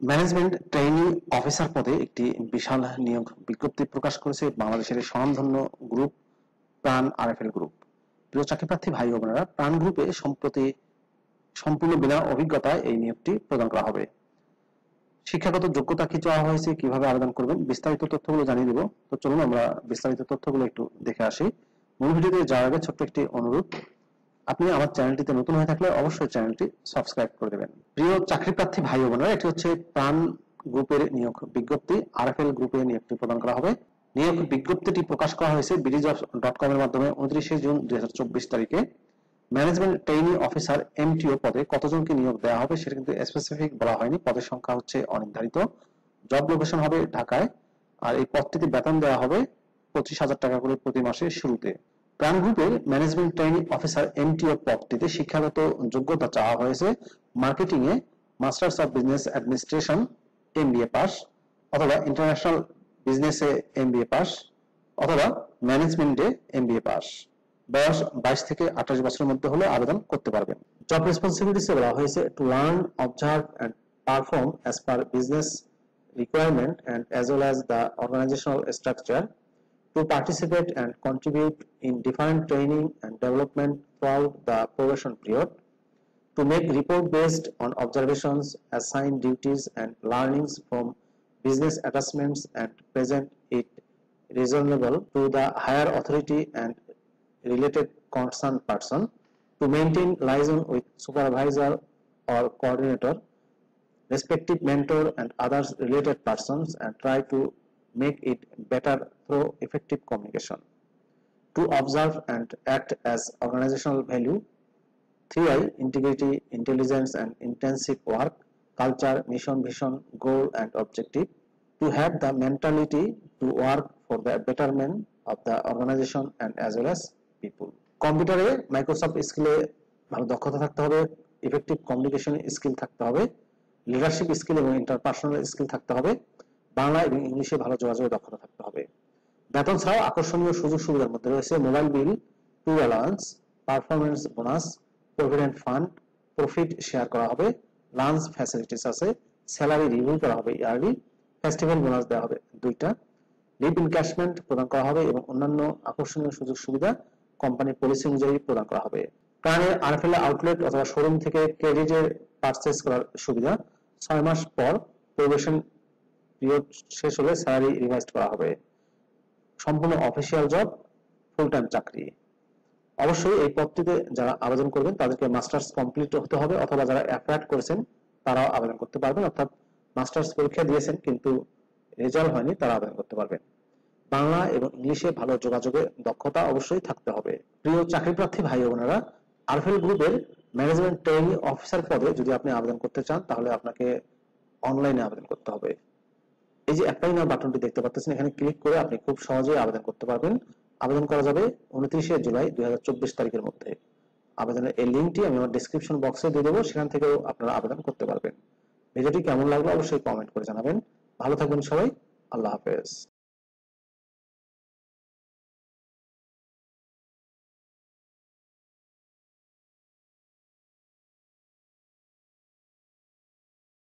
Management trainee officer পদে একটি বিশাল নিয়োগ বিজ্ঞপ্তি প্রকাশ করেছে বাংলাদেশের স্বনামধন্য গ্রুপ প্রাণ আরএফএল গ্রুপ। প্রিয় চাকরিপ্রার্থী ভাই ও বোনেরা, প্রাণ গ্রুপে সম্প্রতি সম্পূর্ণ বিনা অভিজ্ঞতায় এই নিয়োগটি প্রদান করা হবে। শিক্ষাগত যোগ্যতা কি চাওয়া হয়েছে, কিভাবে আবেদন করবেন, বিস্তারিত তথ্যগুলো জানিয়ে দিব। তো চলুন আমরা বিস্তারিত তথ্যগুলো একটু দেখে আসি। মূল ভিডিওতে যাওয়ার আগে ছোট্ট একটি অনুরোধ, আপনি আমার চ্যানেলটিতে নতুন হয়ে থাকলে অবশ্যই চ্যানেলটি সাবস্ক্রাইব করে দেবেন। প্রিয় চাকরিপ্রার্থী ভাই ও বোনেরা, এটি হচ্ছে প্রাণ গ্রুপের নিয়োগ বিজ্ঞপ্তি। আরএফএল গ্রুপে নিয়োগটি প্রদান করা হবে। নিয়োগ বিজ্ঞপ্তিটি প্রকাশ করা হয়েছে বিডিজবস.com এর মাধ্যমে 29 জুন 2024 তারিখে। ম্যানেজমেন্ট ট্রেইনি অফিসার এমটিও পদে কতজনকে নিয়োগ দেওয়া হবে সেটা কিন্তু স্পেসিফিক বলা হয়নি। পদের সংখ্যা হচ্ছে অনির্ধারিত। জব লোকেশন হবে ঢাকায়। আর এই পদটিতে বেতন দেওয়া হবে 25,000 টাকা করে প্রতি মাসের শুরুতে। প্রাণ গ্রুপের ম্যানেজমেন্ট ট্রেইনি অফিসার এমটিও পদটিতে শিক্ষাগত যোগ্যতা চাওয়া হয়েছে marketing A masters of business administration MBA pass, অথবা ইন্টারন্যাশনাল বিজনেসে এমবিএ পাস, অথবা ম্যানেজমেন্টে এমবিএ পাস। বয়স 22 থেকে 28 বছরের মধ্যে হলে আবেদন করতে পারবেন। জব রেসপন্সিবিলিটিস বলা হয়েছে to learn, observe and perform as per business requirement and as well as the organizational structure, to participate and contribute in different training and development throughout the probation period, to make report based on observations, assign duties and learnings from business attachments and present it reasonable to the higher authority and related concerned person, to maintain liaison with supervisor or coordinator, respective mentor and others related persons, and try to make it better through effective communication, to observe and act as organizational value, 3I, integrity, intelligence and intensive work, culture, mission, vision, goal and objective, to have the mentality to work for the betterment of the organization and as well as people. কম্পিউটারে Microsoft স্কিলে ভালো দক্ষতা থাকতে হবে, effective communication skill থাকতে হবে, leadership skill এবং interpersonal skill থাকতে হবে, বাংলা এবং ইংলিশে ভালো যোগাযোগের দক্ষতা থাকতে হবে। বেতন ছাড়াও আকর্ষণীয় সুযোগ সুবিধার মধ্যে রয়েছে mobile bill, tour allowance, performance bonus, provident fund, profit share করা হবে, লাঞ্চ ফ্যাসিলিটিস আছে, স্যালারি রিভিউ করা হবে ইয়ারলি, ফেস্টিভ্যাল বোনাস দেওয়া হবে 2টা, লিভ ইনক্যাশমেন্ট প্রদান করা হবে এবং অন্যান্য আকর্ষণীয় সুযোগ সুবিধা কোম্পানির পলিসি অনুযায়ী প্রদান করা হবে। প্রাণের আরএফএল আউটলেট অথবা শোরুম থেকে ক্রেডিটের পারচেজ করার সুবিধা। 6 মাস পর প্রবেশন পিরিয়ড শেষ হলে স্যালারি রিভাইজ করা হবে। সম্পূর্ণ অফিসিয়াল জব, ফুল টাইম চাকরি। অবশ্যই এই পদটিতে যারা আবেদন করবেন তাদেরকে মাস্টার্স কমপ্লিট হতে হবে, অথবা যারা অ্যাপ্লাইড করেছেন তারাও আবেদন করতে পারবেন, অর্থাৎ মাস্টার্স পরীক্ষা দিয়েছেন কিন্তু রেজাল্ট হয়নি তারা আবেদন করতে পারবেন। বাংলা এবং ইংলিশে ভালো যোগাযোগের দক্ষতা অবশ্যই থাকতে হবে। প্রিয় চাকরিপ্রার্থী ভাই ও বোনেরা, আরএফএল গ্রুপের ম্যানেজমেন্ট ট্রেইনি অফিসার পদে যদি আপনি আবেদন করতে চান তাহলে আপনাকে অনলাইনে আবেদন করতে হবে। এই যে অ্যাপ্লাই নাও বাটনটি দেখতে পাচ্ছেন, এখানে ক্লিক করে আপনি খুব সহজেই আবেদন করতে পারবেন। আবেদন করা যাবে 29 জুলাই 2024 তারিখের মধ্যে। আবেদনের এই লিঙ্কটি আমি আমার ডেসক্রিপশন বক্সে দিয়ে দেবো, সেখান থেকেও আপনারা আবেদন করতে পারবেন। ভিডিওটি কেমন লাগলো অবশ্যই কমেন্ট করে জানাবেন। ভালো থাকবেন সবাই, আল্লাহ হাফেজ।